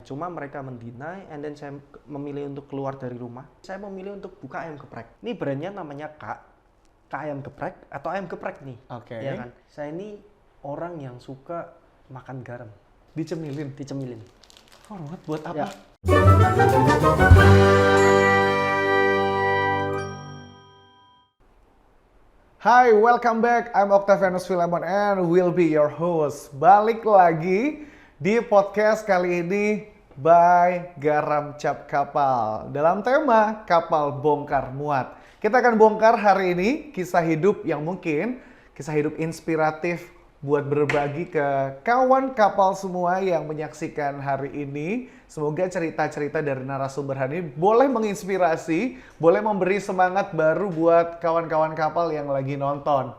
Cuma mereka mendinai, and then saya memilih untuk keluar dari rumah. Saya memilih untuk buka ayam geprek. Ini brandnya namanya Kak ayam geprek atau ayam geprek nih. Oke. Ya kan? Saya ini orang yang suka makan garam. Dicemilin. For what? Buat apa? Ya. Hai, welcome back. I'm Octavianus Philemon and will be your host. Balik lagi di podcast kali ini by Garam Cap Kapal. Dalam tema kapal bongkar muat. Kita akan bongkar hari ini kisah hidup yang mungkin kisah hidup inspiratif buat berbagi ke kawan kapal semua yang menyaksikan hari ini. Semoga cerita-cerita dari narasumber hari ini boleh menginspirasi, boleh memberi semangat baru buat kawan-kawan kapal yang lagi nonton.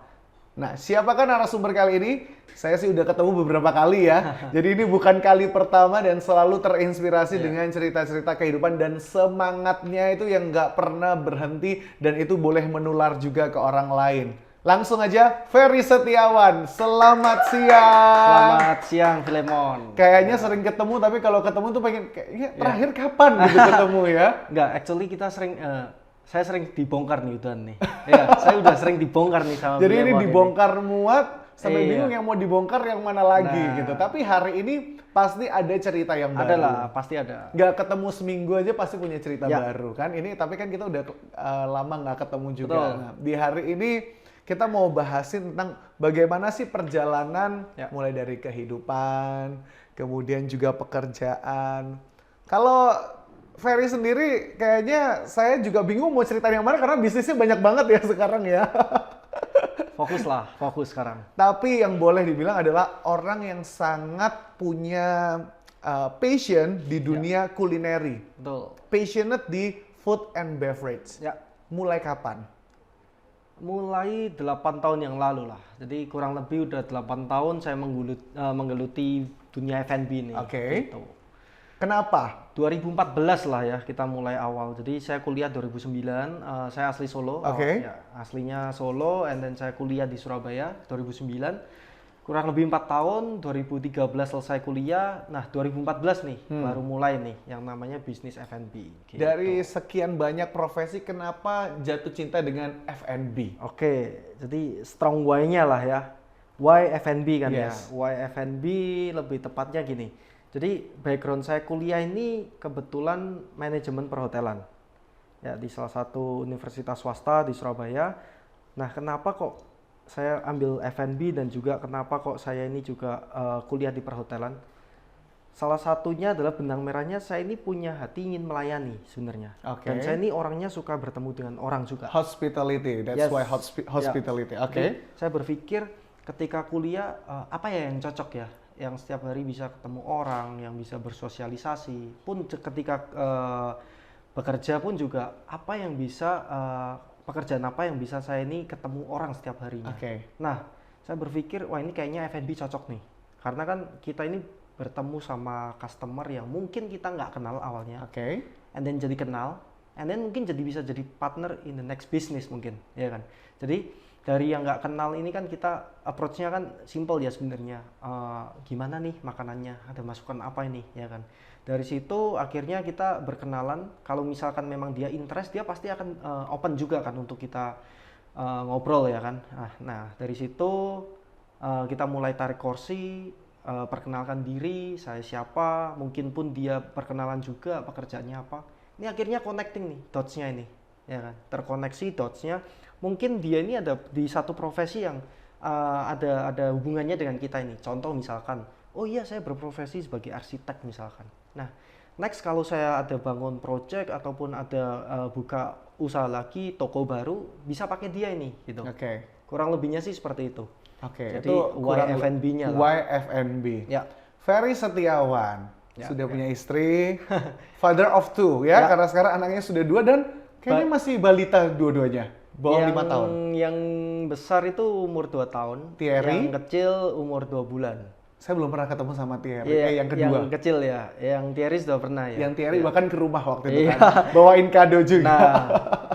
Nah, siapakah narasumber kali ini? Saya sih udah ketemu beberapa kali ya. Jadi ini bukan kali pertama dan selalu terinspirasi dengan cerita-cerita kehidupan dan semangatnya itu yang nggak pernah berhenti dan itu boleh menular juga ke orang lain. Langsung aja, Ferry Setiawan. Selamat siang. Selamat siang, Philemon. Kayaknya sering ketemu, tapi kalau ketemu tuh pengen kayaknya terakhir kapan gitu ketemu ya? Enggak, actually kita sering, saya sering dibongkar nih udah nih. Ya, saya udah sering dibongkar nih sama Jadi ini Philemon dibongkar muat, sampai Iya. bingung yang mau dibongkar yang mana lagi Nah. gitu. Tapi hari ini pasti ada cerita yang baru. Ada lah, pasti ada. Nggak ketemu seminggu aja pasti punya cerita Ya. baru kan. Ini tapi kan kita udah lama nggak ketemu juga. Betul. Nah, di hari ini kita mau bahasin tentang bagaimana sih perjalanan mulai dari kehidupan, kemudian juga pekerjaan. Kalau Ferry sendiri kayaknya saya juga bingung mau cerita yang mana karena bisnisnya banyak banget ya sekarang ya. Fokus sekarang. Tapi yang boleh dibilang adalah orang yang sangat punya passion di dunia kulineri. Betul. Passionate di food and beverage. Ya, Mulai kapan? mulai 8 tahun yang lalu lah. Jadi kurang lebih udah 8 tahun saya menggeluti dunia F&B nih. Oke. Gitu. Kenapa? 2014 lah ya kita mulai awal. Jadi saya kuliah 2009, saya asli Solo. Oke. Ya, aslinya Solo, and then saya kuliah di Surabaya 2009. Kurang lebih 4 tahun, 2013 selesai kuliah. Nah, 2014 nih baru mulai nih yang namanya bisnis F&B. Gitu. Dari sekian banyak profesi, kenapa jatuh cinta dengan F&B? Oke, jadi strong why-nya lah ya. Why F&B kan Yes. ya. Why F&B lebih tepatnya gini. Jadi background saya kuliah ini kebetulan manajemen perhotelan. Ya, di salah satu universitas swasta di Surabaya. Nah, kenapa kok saya ambil F&B dan juga kenapa kok saya ini juga kuliah di perhotelan? Salah satunya adalah benang merahnya saya ini punya hati ingin melayani sebenarnya. Oke. Dan saya ini orangnya suka bertemu dengan orang juga. Hospitality, that's Yes. why hospitality. Ya. Oke. Jadi, saya berpikir ketika kuliah apa ya yang cocok ya, yang setiap hari bisa ketemu orang, yang bisa bersosialisasi. Pun ketika bekerja pun juga apa yang bisa pekerjaan apa yang bisa saya ini ketemu orang setiap harinya. Oke. Nah, saya berpikir wah ini kayaknya F&B cocok nih, karena kan kita ini bertemu sama customer yang mungkin kita nggak kenal awalnya, Oke. and then jadi kenal, and then mungkin bisa jadi partner in the next business mungkin, ya kan. Jadi dari yang nggak kenal ini kan kita approach-nya kan simple ya sebenarnya. Gimana nih makanannya, ada masukan apa ini, ya kan. Dari situ akhirnya kita berkenalan. Kalau misalkan memang dia interest, dia pasti akan open juga kan untuk kita ngobrol ya kan. Nah dari situ kita mulai tarik kursi, perkenalkan diri, saya siapa, mungkin pun dia perkenalan juga pekerjaannya apa. Ini akhirnya connecting nih dots-nya ini, ya kan. Terkoneksi dots-nya. Mungkin dia ini ada di satu profesi yang ada hubungannya dengan kita ini. Contoh misalkan, oh iya saya berprofesi sebagai arsitek misalkan. Nah, next kalau saya ada bangun project ataupun ada buka usaha lagi, toko baru, bisa pakai dia ini gitu. Oke. Kurang lebihnya sih seperti itu. Oke. Jadi Itu why F&B-nya lah. Why F&B. Ya. Ferry Setiawan Ya, sudah oke. punya istri, father of two ya, karena sekarang anaknya sudah 2 dan kayaknya masih balita dua-duanya, bawah 5 tahun. Yang besar itu umur 2 tahun, Thierry? yang kecil umur 2 bulan. Saya belum pernah ketemu sama Thierry. Iya, Yang kedua. Yang kecil ya, yang Thierry sudah pernah ya. Yang Thierry Iya. bahkan ke rumah waktu itu Iya. kan. Bawain kado juga. Nah,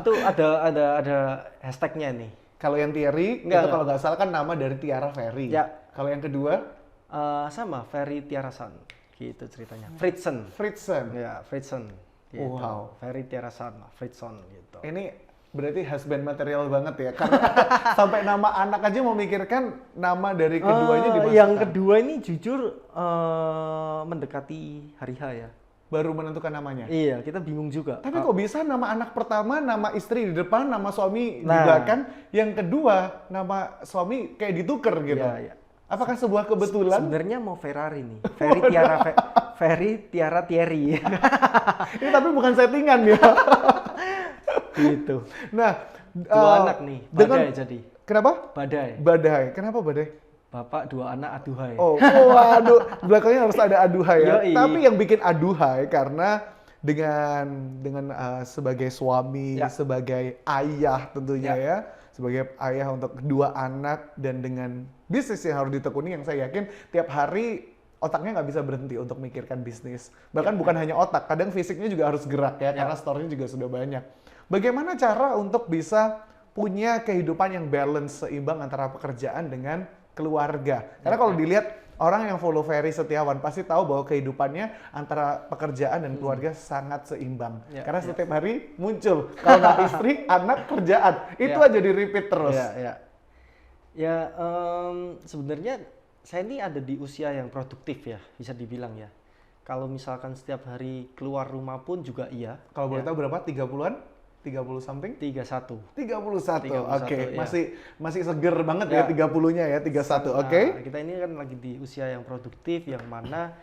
itu ada hashtagnya nih. Kalau yang Thierry, Enggak. kalau nggak salah kan nama dari Tiara Ferry. Ya. Kalau yang kedua, Sama Ferry Tiarasan. gitu ceritanya. Fritzen. Fritzen. Ya, Fritzen. Gitu. Wow. Ferry Tiarasan, Fritzen gitu. Ini berarti husband material banget ya, karena sampai nama anak aja memikirkan nama dari keduanya dimasukkan. Yang kedua ini jujur mendekati hari H ya. Baru menentukan namanya. Iya, kita bingung juga. Tapi kok bisa nama anak pertama, nama istri di depan, nama suami di belakang, yang kedua nama suami kayak dituker gitu. Iya, iya. Apakah sebuah kebetulan? Sebenarnya mau Ferrari nih. Ferry Tiara Thierry. Ini tapi bukan settingan ya. Gitu. Nah, Dua anak nih, badai jadi. Kenapa? Badai. Badai. Kenapa badai? Bapak dua anak aduhai. Oh, waduh, belakangnya harus ada aduhai ya. Yoi. Tapi yang bikin aduhai karena dengan sebagai suami, sebagai ayah tentunya ya, sebagai ayah untuk kedua anak dan dengan bisnis yang harus ditekuni yang saya yakin tiap hari otaknya nggak bisa berhenti untuk mikirkan bisnis. Bahkan bukan hanya otak, kadang fisiknya juga harus gerak ya, karena store-nya juga sudah banyak. Bagaimana cara untuk bisa punya kehidupan yang balance, seimbang antara pekerjaan dengan keluarga? Karena kalau dilihat orang yang follow Ferry Setiawan pasti tahu bahwa kehidupannya antara pekerjaan dan keluarga sangat seimbang. Karena setiap hari muncul kalau nggak istri, anak, kerjaan. Itu aja di repeat terus. Sebenarnya saya ini ada di usia yang produktif ya, bisa dibilang ya. Kalau misalkan setiap hari keluar rumah pun juga iya. Kalau boleh tahu berapa? 30-an? 30 something? 31. 31. Oke. Ya. Masih seger banget ya 30-nya ya, 31. Oke. Kita ini kan lagi di usia yang produktif, yang mana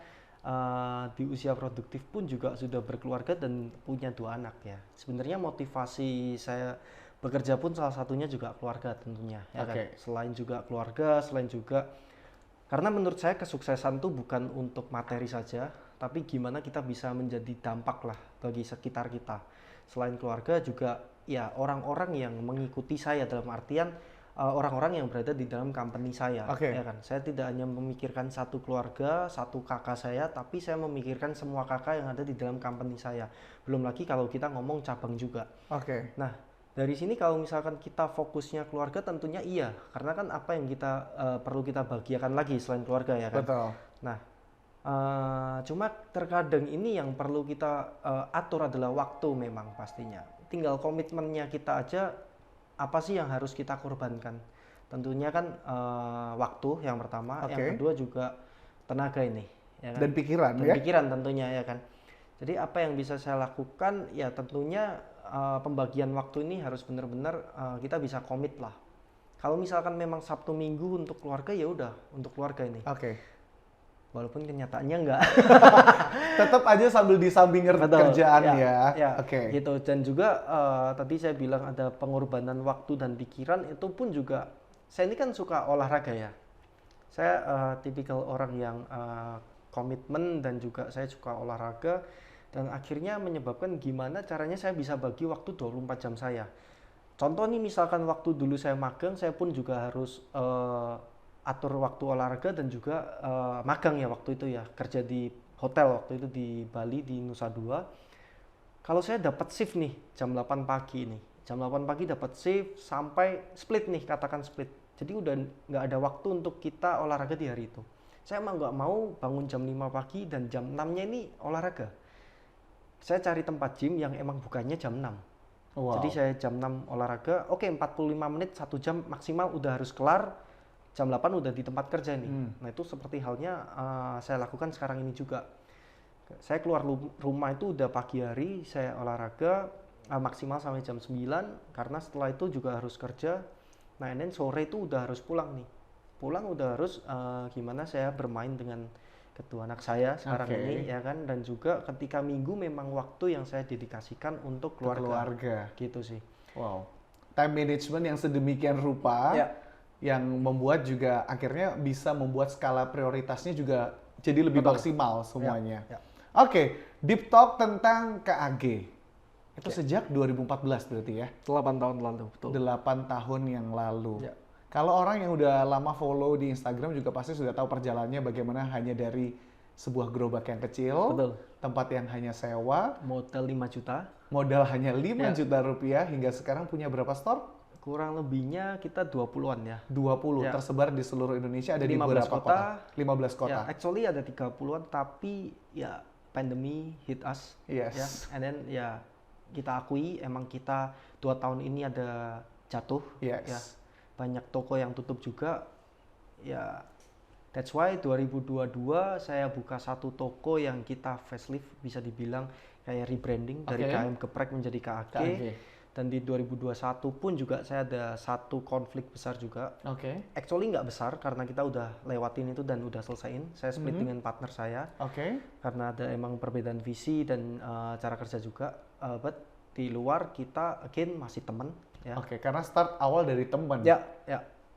di usia produktif pun juga sudah berkeluarga dan punya 2 anak ya. Sebenarnya motivasi saya bekerja pun salah satunya juga keluarga tentunya ya kan. Selain juga keluarga, selain juga karena menurut saya kesuksesan tuh bukan untuk materi saja, tapi gimana kita bisa menjadi dampak lah bagi sekitar kita. Selain keluarga juga ya orang-orang yang mengikuti saya, dalam artian orang-orang yang berada di dalam company saya, ya kan. Saya tidak hanya memikirkan satu keluarga, satu kakak saya, tapi saya memikirkan semua kakak yang ada di dalam company saya. Belum lagi kalau kita ngomong cabang juga. Nah, dari sini kalau misalkan kita fokusnya keluarga, tentunya iya, karena kan apa yang kita perlu kita bahagiakan lagi selain keluarga ya kan. Betul. Nah, cuma terkadang ini yang perlu kita atur adalah waktu memang pastinya. Tinggal komitmennya kita aja, apa sih yang harus kita korbankan. Tentunya kan waktu yang pertama, yang kedua juga tenaga ini. Ya kan? Dan pikiran Dan ya? pikiran tentunya ya kan. Jadi apa yang bisa saya lakukan, ya tentunya pembagian waktu ini harus benar-benar kita bisa komit lah. Kalau misalkan memang Sabtu Minggu untuk keluarga, ya udah untuk keluarga ini. Walaupun kenyataannya enggak. Tetap aja sambil disampingkan kerjaan ya. Gitu. Dan juga tadi saya bilang ada pengorbanan waktu dan pikiran, itu pun juga saya ini kan suka olahraga ya. Saya tipikal orang yang komitmen dan juga saya suka olahraga, dan akhirnya menyebabkan gimana caranya saya bisa bagi waktu 24 jam saya. Contoh nih, misalkan waktu dulu saya magang, saya pun juga harus atur waktu olahraga dan juga magang ya waktu itu ya, kerja di hotel waktu itu di Bali, di Nusa Dua. Kalau saya dapat shift nih jam 8 pagi nih, jam 8 pagi dapat shift sampai split nih, katakan split. Jadi udah nggak ada waktu untuk kita olahraga di hari itu. Saya emang nggak mau bangun jam 5 pagi dan jam 6-nya ini olahraga. Saya cari tempat gym yang emang bukannya jam 6. Jadi saya jam 6 olahraga, 45 menit, 1 jam maksimal udah harus kelar. Jam 8 udah di tempat kerja nih. Nah itu seperti halnya saya lakukan sekarang ini juga. Saya keluar rumah itu udah pagi hari, saya olahraga maksimal sampai jam 9, karena setelah itu juga harus kerja. Nah and then sore itu udah harus pulang nih. Pulang udah harus gimana saya bermain dengan kedua anak saya sekarang ini ya kan. Dan juga ketika minggu memang waktu yang saya dedikasikan untuk keluarga. Gitu sih. Wow. Time management yang sedemikian rupa. Yang membuat juga akhirnya bisa membuat skala prioritasnya juga jadi lebih maksimal semuanya. Deep talk tentang KAG. Itu sejak 2014 berarti ya? 8 tahun lalu, betul. 8 tahun yang lalu. Kalau orang yang udah lama follow di Instagram juga pasti sudah tahu perjalanannya bagaimana hanya dari sebuah gerobak yang kecil, tempat yang hanya sewa, modal 5 juta. Modal hanya 5 juta rupiah, hingga sekarang punya berapa store? Kurang lebihnya kita 20-an ya. 20 Ya. tersebar di seluruh Indonesia, ada di 15 beberapa kota. 15 kota. Ya, actually ada 30-an tapi ya pandemi hit us. Yes. Ya, and then ya kita akui emang kita 2 tahun ini ada jatuh. Yes. Ya, banyak toko yang tutup juga. Ya, that's why 2022 saya buka satu toko yang kita facelift, bisa dibilang kayak rebranding dari KM Geprek menjadi KAG. Dan di 2021 pun juga saya ada satu konflik besar juga. Actually nggak besar karena kita udah lewatin itu dan udah selesaiin. Saya split dengan partner saya. Karena ada emang perbedaan visi dan cara kerja juga. But di luar kita again masih teman. Ya. Karena start awal dari teman. Ya.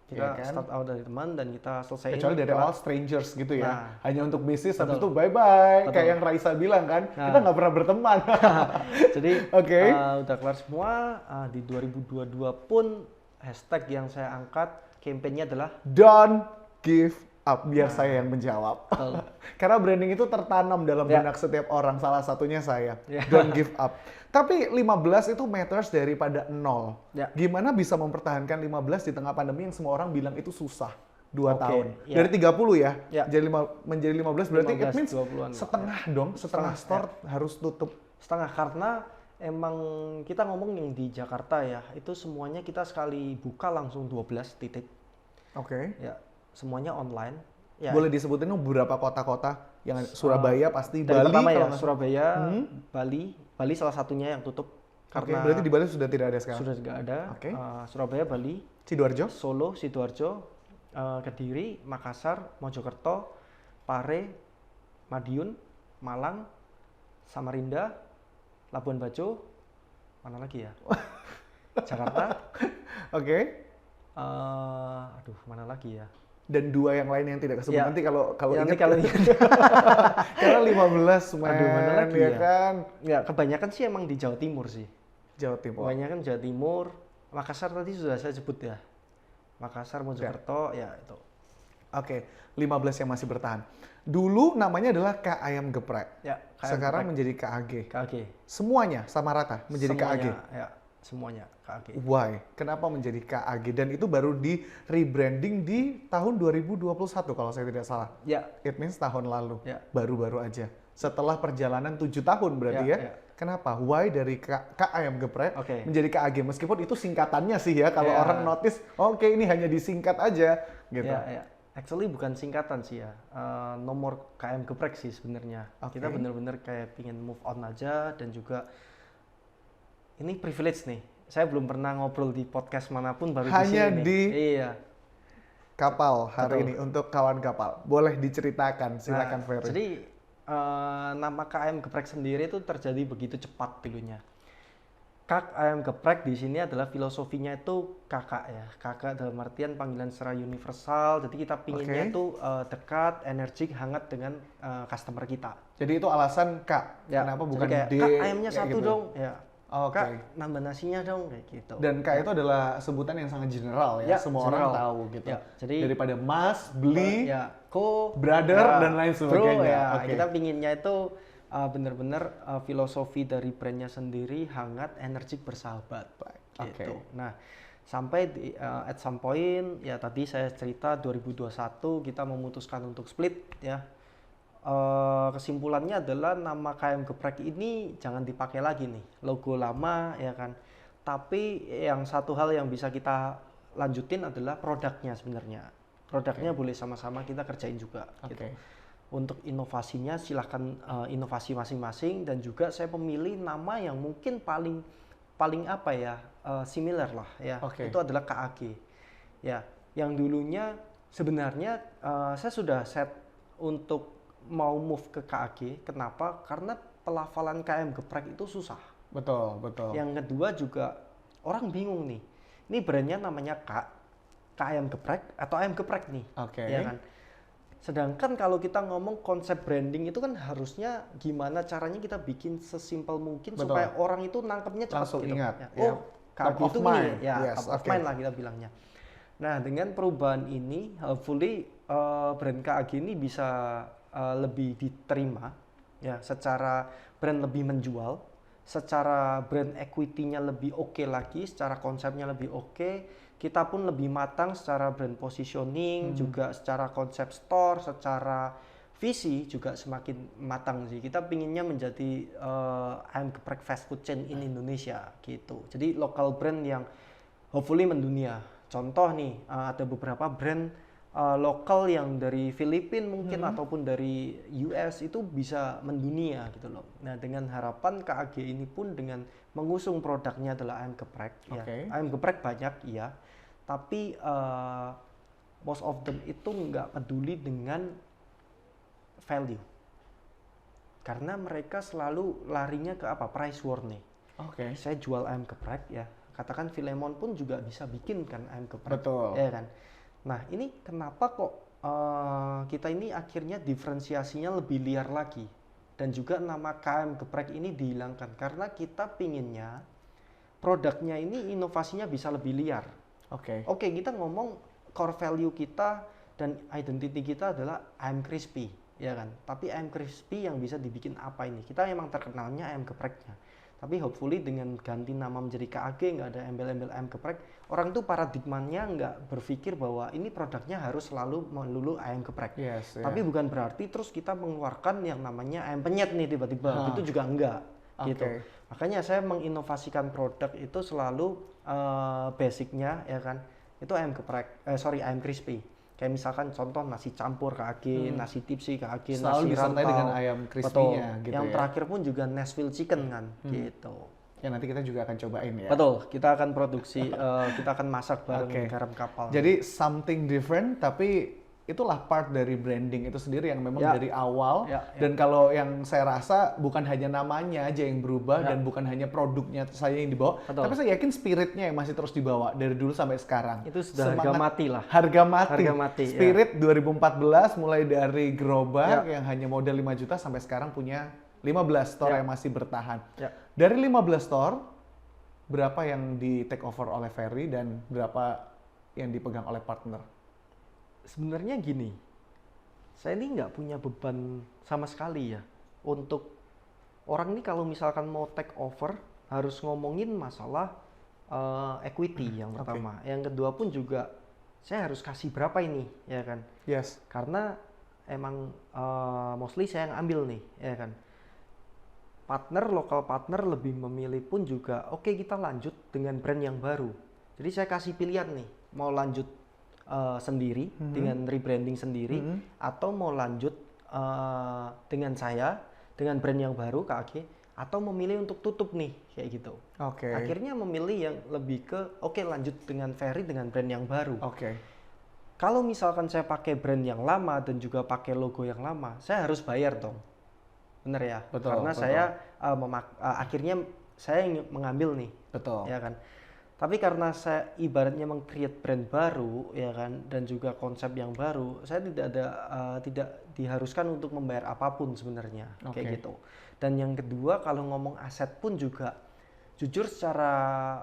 Kita Iya kan? start out dari teman dan kita selesaiin. Kecuali dari awal strangers gitu ya. Nah, hanya untuk bisnis, habis itu betul. bye-bye. Betul. Kayak yang Raisa bilang kan, Nah. kita nggak pernah berteman. Jadi Oke. udah kelar semua. Di 2022 pun hashtag yang saya angkat campaign-nya adalah Don't give up, biar saya yang menjawab. Betul. Karena branding itu tertanam dalam Ya. benak setiap orang, salah satunya saya. Ya. Don't give up. Tapi 15 itu matters daripada 0. Ya. Gimana bisa mempertahankan 15 di tengah pandemi yang semua orang bilang itu susah? 2 Oke, tahun. ya. Dari 30 ya? Ya. Menjadi 15 berarti 15, it means 20-an. setengah dong, setengah store ya. harus tutup. Setengah, karena emang kita ngomong yang di Jakarta ya, itu semuanya kita sekali buka langsung 12 titik. Ya, semuanya online. Ya, Boleh disebutin dong beberapa kota-kota yang Surabaya pasti, dari Bali pertama ya, kalau nggak- Surabaya, Bali salah satunya yang tutup karena berarti di Bali sudah tidak ada sekarang. sudah tidak ada. Oke. Surabaya, Bali, Sidoarjo? Solo, Sidoarjo, Kediri, Makassar, Mojokerto, Pare, Madiun, Malang, Samarinda, Labuan Bajo, mana lagi ya? Jakarta. Aduh, mana lagi ya? Dan 2 yang lain yang tidak kesebut Ya. nanti kalau Ya, nanti ingat. kalau ingat. Karena 15 men, Aduh, mana lagi ya ya? kan? Ya, kebanyakan sih emang di Jawa Timur sih. Jawa Timur. Kebanyakan Jawa Timur. Makassar tadi sudah saya sebut ya. Makassar, Mojokerto, ya itu. 15 yang masih bertahan. Dulu namanya adalah Kak Ayam Geprek. Ya, Sekarang menjadi KAG. KAG. Semuanya sama rata menjadi KAG. Ya, semuanya KAG. Why? Kenapa menjadi KAG? Dan itu baru di rebranding di tahun 2021 kalau saya tidak salah. Ya, It means tahun lalu. Ya. Baru-baru aja. Setelah perjalanan 7 tahun berarti ya. Ya. Kenapa? Why dari Kak Ayam Geprek Oke. menjadi KAG? Meskipun itu singkatannya sih ya. Kalau Ya. orang notice, oke ini hanya disingkat aja gitu. ya. Actually bukan singkatan sih ya. Nomor KM Geprek sih sebenarnya. Kita bener-bener kayak pingin move on aja dan juga ini privilege nih. Saya belum pernah ngobrol di podcast manapun baru Hanya di sini. di Iya. kapal hari Betul. ini untuk kawan kapal. Boleh diceritakan, silakan Nah, Ferry. jadi nama KM Geprek sendiri itu terjadi begitu cepat dulunya. KM Geprek di sini adalah filosofinya itu kakak ya. Kakak dalam artian panggilan secara universal. Jadi kita pinginnya itu dekat, energik, hangat dengan customer kita. Jadi itu alasan Kak. Ya, Kenapa jadi bukan kayak, D? Kak ayamnya kayak satu gitu. dong. Ya. Oke. Kak nambah nasinya dong kayak gitu. Dan Kak itu adalah sebutan yang sangat general ya. Ya, Semua general. orang tahu gitu. Ya, jadi daripada Mas, beli, ya, ko, brother, dan lain sebagainya. Bro, ya. Oke. Kita pinginnya itu bener-bener filosofi dari brandnya sendiri hangat, energik, bersahabat. Gitu. Nah, sampai at some point ya tadi saya cerita 2021 kita memutuskan untuk split ya. Kesimpulannya adalah nama KM Geprek ini jangan dipakai lagi nih, logo lama ya kan. Tapi yang satu hal yang bisa kita lanjutin adalah produknya sebenarnya. Produknya boleh sama-sama kita kerjain juga. Gitu. Untuk inovasinya silahkan inovasi masing-masing dan juga saya memilih nama yang mungkin paling apa ya similar lah ya. Itu adalah KAG. Ya, yang dulunya sebenarnya saya sudah set untuk mau move ke KAG. Kenapa? Karena pelafalan KM Geprek itu susah. Betul. Yang kedua juga orang bingung nih. Ini brandnya namanya KM Geprek atau ayam geprek nih. Ya kan? Sedangkan kalau kita ngomong konsep branding itu kan harusnya gimana caranya kita bikin sesimpel mungkin supaya orang itu nangkepnya cepat langsung gitu. ingat. Ya. Oh, KAG itu ini ya, Yes, top of mind lah kita bilangnya. Nah, dengan perubahan ini hopefully brand KAG ini bisa lebih diterima ya, secara brand lebih menjual secara brand equity-nya lebih oke lagi, secara konsepnya lebih oke, kita pun lebih matang secara brand positioning, juga secara konsep store, secara visi juga semakin matang sih. Kita pinginnya menjadi ayam geprek fast food chain in Indonesia gitu. Jadi local brand yang hopefully mendunia. Contoh nih, ada beberapa brand lokal yang dari Filipina mungkin ataupun dari US itu bisa mendunia gitu loh. Nah, dengan harapan KAG ini pun dengan mengusung produknya adalah ayam geprek. Ya. Ayam geprek banyak, iya. Tapi most of them itu nggak peduli dengan value. Karena mereka selalu larinya ke apa? Price war nih. Saya jual ayam geprek ya. Katakan Filemon pun juga bisa bikin kan ayam geprek. Betul. Ya kan? Nah, ini kenapa kok kita ini akhirnya diferensiasinya lebih liar lagi. Dan juga nama ayam geprek ini dihilangkan. Karena kita pinginnya produknya ini inovasinya bisa lebih liar. Oke, kita ngomong core value kita dan identity kita adalah ayam crispy, ya kan? Tapi ayam crispy yang bisa dibikin apa ini? Kita emang terkenalnya ayam gepreknya. Tapi hopefully dengan ganti nama menjadi KAG, nggak ada embel-embel ayam geprek, orang tuh paradigmanya nggak berpikir bahwa ini produknya harus selalu melulu ayam geprek. Tapi bukan berarti terus kita mengeluarkan yang namanya ayam penyet nih tiba-tiba, itu juga enggak. Gitu. Makanya saya menginovasikan produk itu selalu basicnya ya kan, itu ayam geprek, ayam crispy. Kayak misalkan contoh nasi campur KAG, nasi tipsi KAG, selalu nasi disertai rantau dengan ayam crispy-nya gitu. Yang terakhir pun juga Nashville chicken kan, gitu. Ya nanti kita juga akan cobain ya. Betul, kita akan produksi, kita akan masak bareng garam kapal. Jadi something different, tapi itulah part dari branding itu sendiri yang memang dari awal. Dan kalau yang saya rasa bukan hanya namanya aja yang berubah dan bukan hanya produknya saya yang dibawa, tapi saya yakin spiritnya yang masih terus dibawa dari dulu sampai sekarang. Itu sudah harga mati lah. Harga mati. Spirit 2014 mulai dari gerobak yang hanya modal 5 juta sampai sekarang punya 15 store yang masih bertahan. Dari 15 store, berapa yang di take over oleh Ferry dan berapa yang dipegang oleh partner? Sebenarnya gini, saya ini nggak punya beban sama sekali ya untuk orang ini kalau misalkan mau take over harus ngomongin masalah equity yang pertama. Yang kedua pun juga saya harus kasih berapa ini ya kan? Karena emang mostly saya yang ambil nih ya kan. Lokal partner lebih memilih pun juga oke, kita lanjut dengan brand yang baru. Jadi saya kasih pilihan nih, mau lanjut sendiri dengan rebranding sendiri atau mau lanjut dengan saya dengan brand yang baru KAG atau memilih untuk tutup nih kayak gitu. Akhirnya memilih yang lebih ke lanjut dengan Ferry dengan brand yang baru. Kalau misalkan saya pakai brand yang lama dan juga pakai logo yang lama, saya harus bayar dong. Bener ya? Karena saya akhirnya saya yang mengambil nih. Ya kan? Tapi karena saya ibaratnya meng-create brand baru ya kan dan juga konsep yang baru, saya tidak diharuskan untuk membayar apapun sebenarnya kayak gitu. Dan yang kedua kalau ngomong aset pun juga jujur secara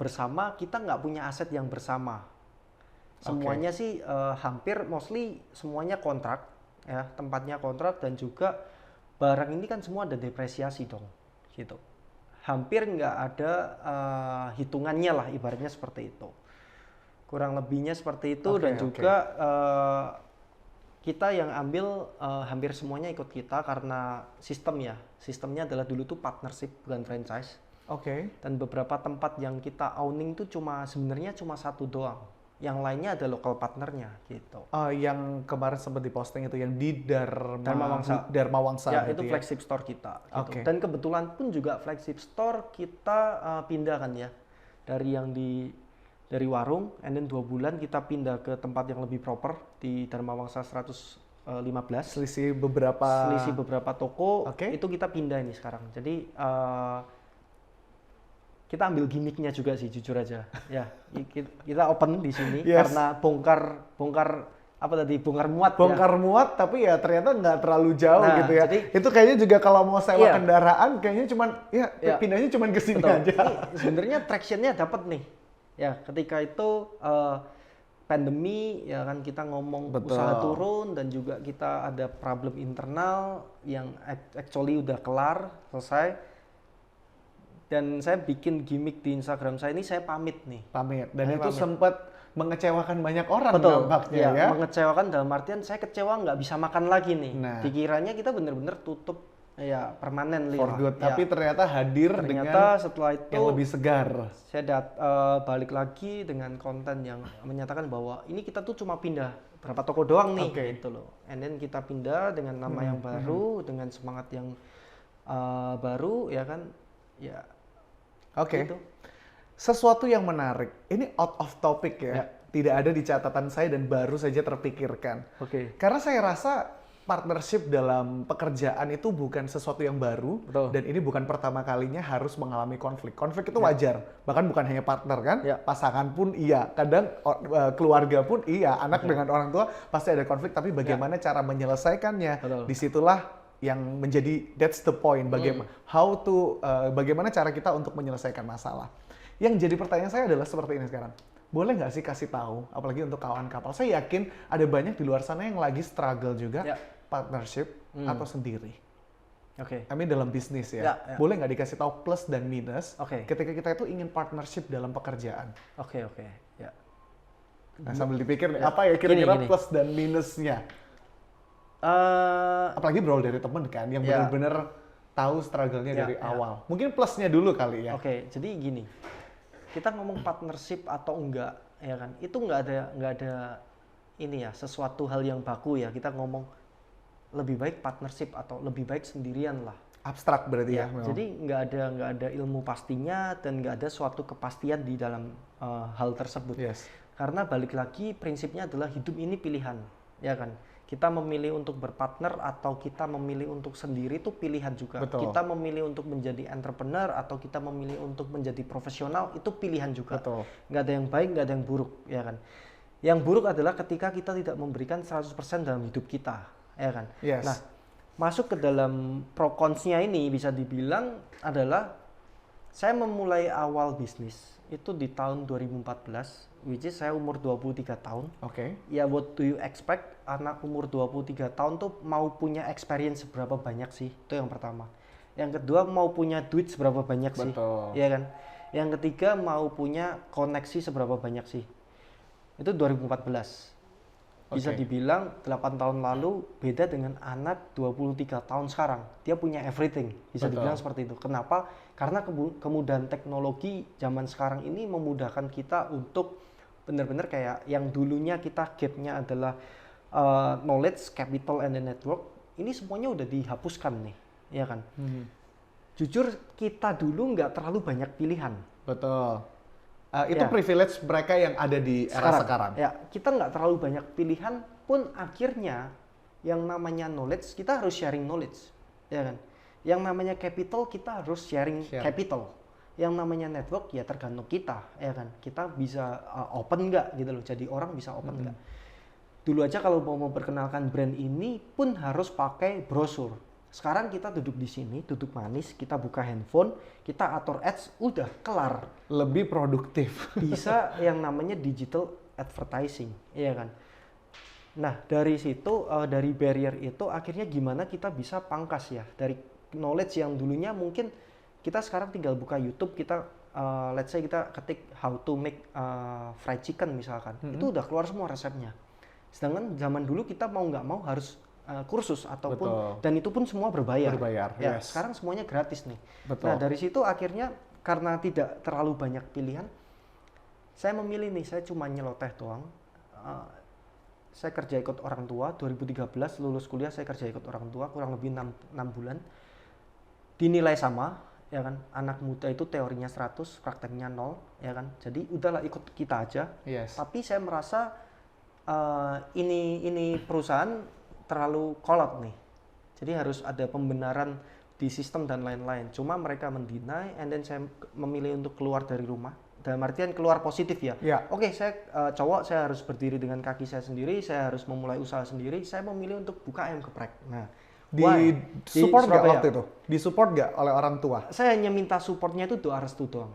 bersama kita nggak punya aset yang bersama. Semuanya sih hampir mostly semuanya kontrak ya, tempatnya kontrak dan juga barang ini kan semua ada depresiasi dong gitu. Hampir nggak ada hitungannya lah ibaratnya seperti itu. Kurang lebihnya seperti itu dan juga kita yang ambil hampir semuanya ikut kita karena sistemnya adalah dulu tuh partnership bukan franchise. Dan beberapa tempat yang kita owning tuh sebenarnya cuma satu doang. Yang lainnya ada lokal partnernya gitu. Yang kemarin sempat diposting itu yang di Dharma Wangsa. Ya, itu flagship store kita. Gitu. Dan kebetulan pun juga flagship store kita pindah kan ya dari dari warung, and then 2 bulan kita pindah ke tempat yang lebih proper di Dharma Wangsa 115. Selisih beberapa toko, itu kita pindah ini sekarang. Jadi kita ambil gimmicknya juga sih jujur aja ya, kita open di sini karena bongkar muat tapi ya ternyata nggak terlalu jauh gitu ya. Jadi, itu kayaknya juga kalau mau sewa kendaraan kayaknya pindahnya cuman ke sini aja. Sebenarnya tractionnya dapat nih ya ketika itu pandemi ya kan, kita ngomong usaha turun dan juga kita ada problem internal yang actually udah kelar selesai. Dan saya bikin gimmick di Instagram saya ini, saya pamit nih. Pamit. Dan Saya itu pamit. sempat mengecewakan banyak orang Betul. nampaknya ya. Mengecewakan dalam artian saya kecewa nggak bisa makan lagi nih. Nah. Dikiranya kita bener-bener tutup ya permanen For good. Ya. Tapi ternyata hadir dengan Setelah itu yang lebih segar. saya balik lagi dengan konten yang menyatakan bahwa ini kita tuh cuma pindah berapa toko doang nih, Oke. gitu loh. And then kita pindah dengan nama yang baru, dengan semangat yang baru, ya kan? Ya. Oke. Gitu. Sesuatu yang menarik. Ini out of topic ya. Ya. Tidak ada di catatan saya dan baru saja terpikirkan. Oke. Karena saya rasa partnership dalam pekerjaan itu bukan sesuatu yang baru. Betul. Dan ini bukan pertama kalinya harus mengalami konflik. Konflik itu wajar. Bahkan bukan hanya partner kan, Ya. pasangan pun iya. Kadang keluarga pun iya. Anak dengan orang tua pasti ada konflik. Tapi bagaimana cara menyelesaikannya? Betul. Disitulah yang menjadi that's the point. Bagaimana cara kita untuk menyelesaikan masalah. Yang jadi pertanyaan saya adalah seperti ini sekarang. Boleh nggak sih kasih tahu, apalagi untuk kawan kapal? Saya yakin ada banyak di luar sana yang lagi struggle juga, Ya. partnership atau sendiri. Oke. I mean dalam bisnis ya. Ya. Boleh nggak dikasih tahu plus dan minus Oke. ketika kita itu ingin partnership dalam pekerjaan? Oke. Ya. Nah, sambil dipikir nih, Ya. apa ya kira-kira Gini. plus dan minusnya? Apalagi berawal dari temen kan, yang Ya. benar-benar tahu struggle-nya Ya, dari ya. awal. Mungkin plusnya dulu kali ya. Oke, jadi gini, kita ngomong partnership atau enggak, ya kan? Itu nggak ada ini ya, sesuatu hal yang baku ya. Kita ngomong lebih baik partnership atau lebih baik sendirian lah. Abstrak berarti ya. Ya, memang. jadi nggak ada ilmu pastinya dan nggak ada suatu kepastian di dalam hal tersebut. Yes. Karena balik lagi prinsipnya adalah hidup ini pilihan, ya kan? Kita memilih untuk berpartner atau kita memilih untuk sendiri itu pilihan juga. Betul. Kita memilih untuk menjadi entrepreneur atau kita memilih untuk menjadi profesional itu pilihan juga. Betul. Nggak ada yang baik, nggak ada yang buruk, ya kan? Yang buruk adalah ketika kita tidak memberikan 100% dalam hidup kita, ya kan? Yes. Nah, masuk ke dalam pro cons-nya ini bisa dibilang adalah saya memulai awal bisnis itu di tahun 2014, which is saya umur 23 tahun. Oke. Ya, what do you expect? Anak umur 23 tahun tuh mau punya experience seberapa banyak sih? Itu yang pertama. Yang kedua, mau punya duit seberapa banyak sih? Betul. Iya kan? Yang ketiga, mau punya koneksi seberapa banyak sih? Itu 2014. Bisa Oke. dibilang 8 tahun lalu beda dengan anak 23 tahun sekarang. Dia punya everything. Bisa Betul. dibilang seperti itu. Kenapa? Karena kemudahan teknologi zaman sekarang ini memudahkan kita untuk benar-benar kayak yang dulunya kita gapnya adalah knowledge, capital, and the network. Ini semuanya udah dihapuskan nih, ya kan? Jujur kita dulu nggak terlalu banyak pilihan. Betul. Itu Ya. privilege mereka yang ada di era sekarang. Ya, kita nggak terlalu banyak pilihan pun akhirnya yang namanya knowledge kita harus sharing knowledge, ya kan? Yang namanya capital kita harus sharing Share. capital. Yang namanya network ya tergantung kita, ya kan? Kita bisa open nggak gitu loh. Jadi orang bisa open nggak? Dulu aja kalau mau memperkenalkan brand ini pun harus pakai brosur. Sekarang kita duduk di sini, duduk manis, kita buka handphone, kita atur ads, udah kelar. Lebih produktif. Bisa yang namanya digital advertising, iya kan? Nah, dari situ, dari barrier itu akhirnya gimana kita bisa pangkas ya dari knowledge yang dulunya mungkin kita sekarang tinggal buka YouTube, kita let's say kita ketik how to make fried chicken misalkan, itu udah keluar semua resepnya. Sedangkan zaman dulu kita mau nggak mau harus kursus ataupun Betul. dan itu pun semua berbayar. Ya, yes. sekarang semuanya gratis nih. Betul. Nah, dari situ akhirnya karena tidak terlalu banyak pilihan, saya memilih nih, saya cuma nyeloteh doang. Saya kerja ikut orang tua, 2013 lulus kuliah saya kerja ikut orang tua kurang lebih 6 bulan. Dinilai sama, ya kan? Anak muda itu teorinya 100, prakteknya 0, ya kan? Jadi udahlah ikut kita aja. Yes. Tapi saya merasa ini perusahaan terlalu kolot nih. Jadi harus ada pembenaran di sistem dan lain-lain. Cuma mereka mendinai, and then saya memilih untuk keluar dari rumah. Dalam artian keluar positif ya. Ya. Oke, saya cowok, saya harus berdiri dengan kaki saya sendiri, saya harus memulai usaha sendiri. Saya memilih untuk buka ayam geprek. Nah, why? Di support nggak Surabaya. waktu itu? Di support nggak oleh orang tua? Saya hanya minta supportnya itu doa restu doang.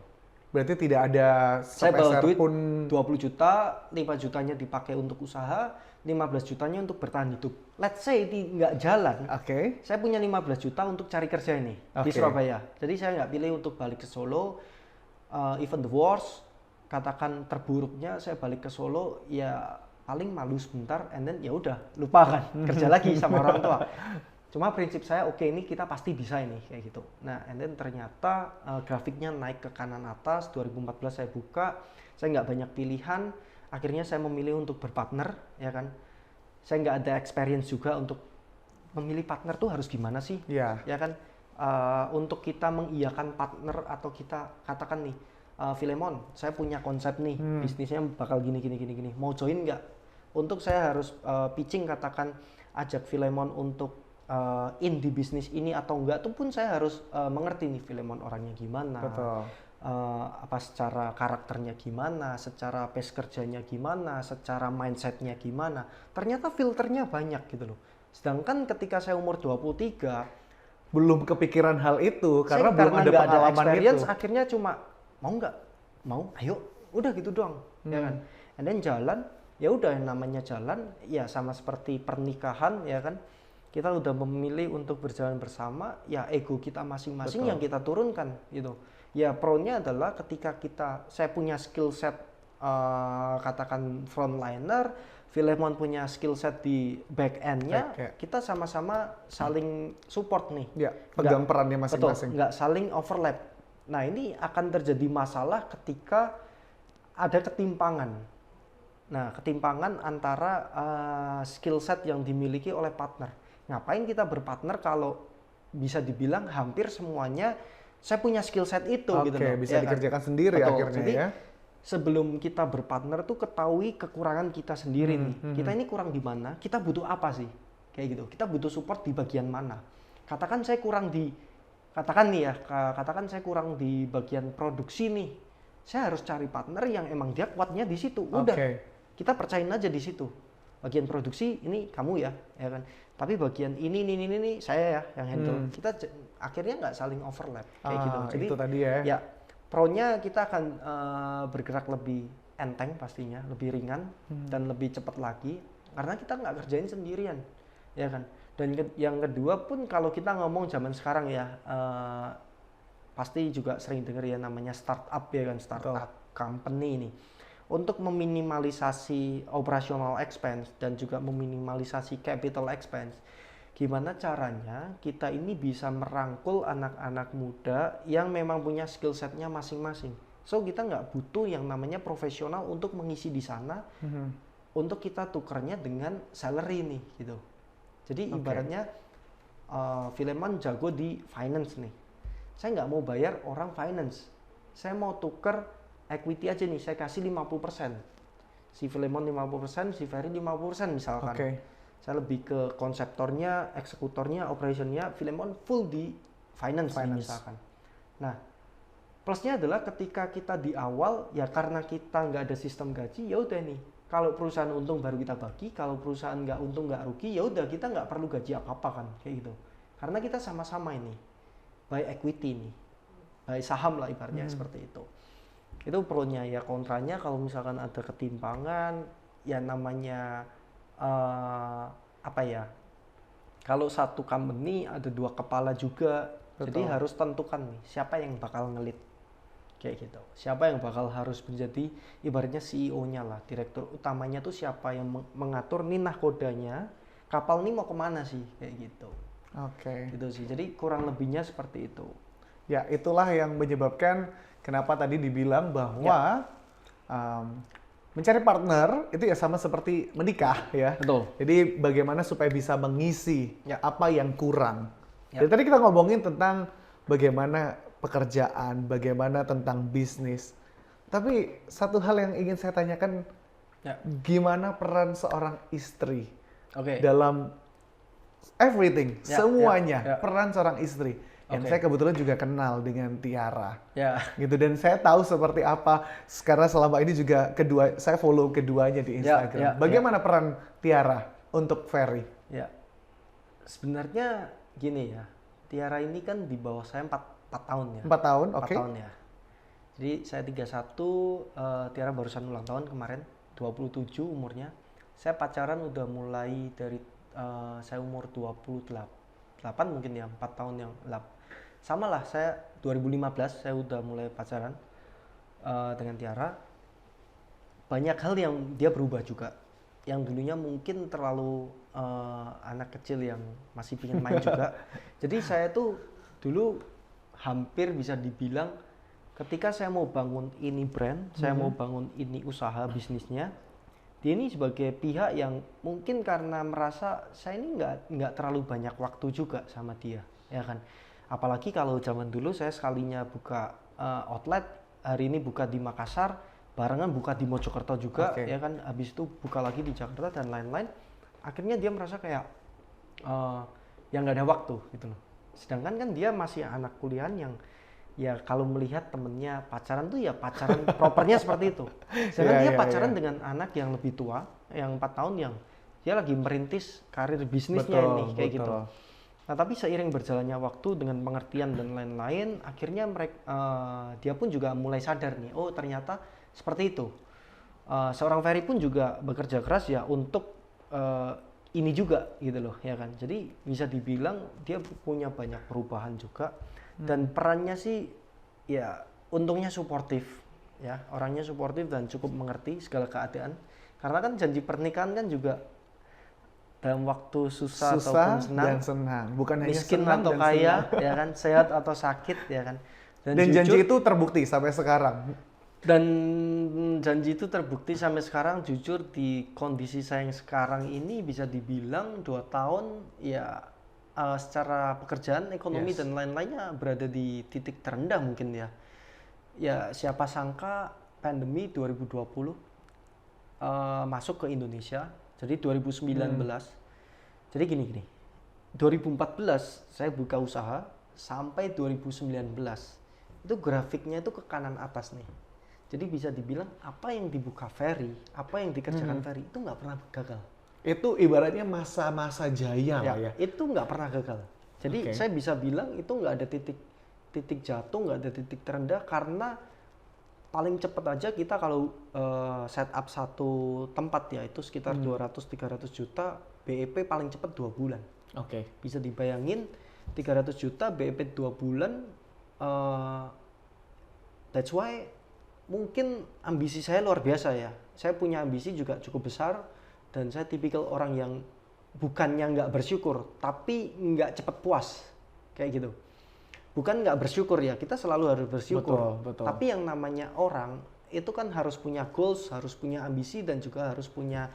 Berarti tidak ada Saya bawa sepeser duit pun. 20 juta, 5 jutanya dipakai untuk usaha, 15 jutanya untuk bertahan hidup. Let's say nggak jalan, Oke. saya punya 15 juta untuk cari kerja ini di Oke. Surabaya. Jadi saya nggak pilih untuk balik ke Solo. Even the worst, katakan terburuknya saya balik ke Solo, ya paling malu sebentar, and then ya udah lupakan kerja lagi sama orang tua. Cuma prinsip saya, oke, ini kita pasti bisa ini kayak gitu. Nah, and then ternyata grafiknya naik ke kanan atas. 2014 saya buka, saya nggak banyak pilihan. Akhirnya saya memilih untuk berpartner, ya kan. Saya nggak ada experience juga untuk memilih partner tuh harus gimana sih, Iya. ya kan. Untuk kita mengiyakan partner atau kita katakan nih, Filemon, saya punya konsep nih, bisnisnya bakal gini, mau join nggak? Untuk saya harus pitching, katakan ajak Filemon untuk in di bisnis ini atau enggak, tuh pun saya harus mengerti nih Filemon orangnya gimana, Betul. apa secara karakternya gimana, secara pace kerjanya gimana, secara mindsetnya gimana. Ternyata filternya banyak gitu loh. Sedangkan ketika saya umur 23, Belum kepikiran hal itu karena belum ada nggak pengalaman experience, itu. akhirnya cuma mau nggak, mau, ayo, udah gitu doang, ya kan. And then jalan, ya udah, yang namanya jalan, ya sama seperti pernikahan, ya kan. Kita udah memilih untuk berjalan bersama, ya ego kita masing-masing Betul. yang kita turunkan, gitu. Ya pro-nya adalah ketika saya punya skill set, katakan frontliner, Filemon punya skill set di back end-nya, Oke. kita sama-sama saling support nih. Ya, pegang Nggak- perannya Betul, masing-masing. nggak saling overlap. Nah, ini akan terjadi masalah ketika ada ketimpangan. Nah, ketimpangan antara skill set yang dimiliki oleh partner. Ngapain kita berpartner kalau bisa dibilang hampir semuanya saya punya skill set itu, Oke, gitu loh. bisa ya kan? dikerjakan sendiri Betul. akhirnya Jadi, ya. sebelum kita berpartner tuh ketahui kekurangan kita sendiri nih. Kita ini kurang di mana? Kita butuh apa sih? Kayak gitu. Kita butuh support di bagian mana? Katakan saya kurang di katakan saya kurang di bagian produksi nih. Saya harus cari partner yang emang dia kuatnya di situ. Udah. Oke. Kita percayain aja di situ. Bagian produksi ini kamu ya kan. Tapi bagian ini saya ya yang handle. Kita akhirnya nggak saling overlap kayak gitu. Jadi Itu tadi ya. ya, pro-nya kita akan bergerak lebih enteng pastinya, lebih ringan dan lebih cepat lagi karena kita nggak kerjain sendirian, ya kan. Dan yang kedua pun kalau kita ngomong zaman sekarang ya, pasti juga sering dengar ya namanya startup, ya kan, startup company ini. Untuk meminimalisasi operational expense dan juga meminimalisasi capital expense, gimana caranya kita ini bisa merangkul anak-anak muda yang memang punya skill setnya masing-masing. So kita nggak butuh yang namanya profesional untuk mengisi di sana, untuk kita tukernya dengan salary nih gitu. Jadi ibaratnya Filemon jago di finance nih, saya nggak mau bayar orang finance, saya mau tuker equity aja nih, saya kasih 50%. Si Filemon 50%, si Ferry 50% misalkan. Oke. Saya lebih ke konseptornya, eksekutornya, operationnya, Filemon full di finance. Misalkan. Nah, plusnya adalah ketika kita di awal, ya karena kita nggak ada sistem gaji, ya udah nih. Kalau perusahaan untung baru kita bagi, kalau perusahaan nggak untung nggak rugi, ya udah kita nggak perlu gaji apa-apa kan, kayak gitu. Karena kita sama-sama ini, buy equity nih, buy saham lah ibaratnya seperti itu. Itu pro-nya. Ya kontranya kalau misalkan ada ketimpangan, ya namanya apa ya, kalau satu company ada dua kepala juga. Jadi harus tentukan nih siapa yang bakal ngelit kayak gitu, siapa yang bakal harus menjadi ibaratnya CEO-nya lah, direktur utamanya tuh siapa yang mengatur nih nahkodanya, kapal ini mau kemana sih, kayak gitu. Oke. Gitu sih, jadi kurang lebihnya seperti itu. Ya, itulah yang menyebabkan kenapa tadi dibilang bahwa mencari partner itu ya sama seperti menikah ya. Betul. Jadi bagaimana supaya bisa mengisi apa yang kurang. Ya. Jadi tadi kita ngomongin tentang bagaimana pekerjaan, bagaimana tentang bisnis. Tapi satu hal yang ingin saya tanyakan, gimana peran seorang istri dalam everything, semuanya, peran seorang istri. Dan saya kebetulan juga kenal dengan Tiara, gitu. Dan saya tahu seperti apa. Karena selama ini juga saya follow keduanya di Instagram. Bagaimana peran Tiara untuk Ferry? Ya, sebenarnya gini ya, Tiara ini kan di bawah saya 4 tahun ya. 4 tahun, oke. 4 tahun ya. Jadi saya 31, Tiara barusan ulang tahun kemarin, 27 umurnya. Saya pacaran udah mulai dari saya umur 28 mungkin ya, 4 tahun yang sama lah, saya 2015 saya udah mulai pacaran dengan Tiara. Banyak hal yang dia berubah juga. Yang dulunya mungkin terlalu anak kecil yang masih pengen main juga. Jadi saya tuh dulu hampir bisa dibilang ketika saya mau bangun ini brand, saya mau bangun ini usaha bisnisnya, dia ini sebagai pihak yang mungkin karena merasa saya ini nggak terlalu banyak waktu juga sama dia, ya kan. Apalagi kalau zaman dulu saya sekalinya buka outlet, hari ini buka di Makassar, barengan buka di Mojokerto juga, ya kan. Habis itu buka lagi di Jakarta dan lain-lain. Akhirnya dia merasa kayak yang nggak ada waktu gitu loh. Sedangkan kan dia masih anak kuliahan yang ya kalau melihat temennya pacaran tuh ya pacaran propernya seperti itu. Sedangkan dia pacaran dengan anak yang lebih tua, yang 4 tahun, yang dia lagi merintis karir bisnisnya ini kayak gitu. Nah tapi seiring berjalannya waktu dengan pengertian dan lain-lain, akhirnya dia pun juga mulai sadar nih, oh ternyata seperti itu. Seorang Ferry pun juga bekerja keras ya untuk ini juga gitu loh, ya kan. Jadi bisa dibilang dia punya banyak perubahan juga. Dan perannya sih ya untungnya suportif ya, orangnya suportif dan cukup mengerti segala keadaan, karena kan janji pernikahan kan juga dalam waktu susah ataupun senang dan senang, bukan hanya miskin senang atau dan kaya senang. ya kan, sehat atau sakit ya kan. Dan janji itu terbukti sampai sekarang. Dan janji itu terbukti sampai sekarang. Jujur di kondisi saya yang sekarang ini bisa dibilang 2 tahun ya, secara pekerjaan, ekonomi dan lain-lainnya berada di titik terendah mungkin ya. Ya siapa sangka pandemi 2020 masuk ke Indonesia. Jadi 2019. Jadi gini. 2014 saya buka usaha sampai 2019. Itu grafiknya itu ke kanan atas nih. Jadi bisa dibilang apa yang dibuka Ferry, apa yang dikerjakan Ferry itu nggak pernah gagal. Itu ibaratnya masa-masa jaya lah ya. Itu nggak pernah gagal. Jadi saya bisa bilang itu nggak ada titik jatuh, nggak ada titik terendah, karena paling cepat aja kita kalau setup satu tempat ya itu sekitar 200-300 juta BEP paling cepat 2 bulan. Bisa dibayangin 300 juta BEP 2 bulan. That's why mungkin ambisi saya luar biasa ya. Saya punya ambisi juga cukup besar. Dan saya tipikal orang yang bukannya nggak bersyukur, tapi nggak cepet puas, kayak gitu. Bukan nggak bersyukur ya, kita selalu harus bersyukur. Betul. Tapi yang namanya orang itu kan harus punya goals, harus punya ambisi, dan juga harus punya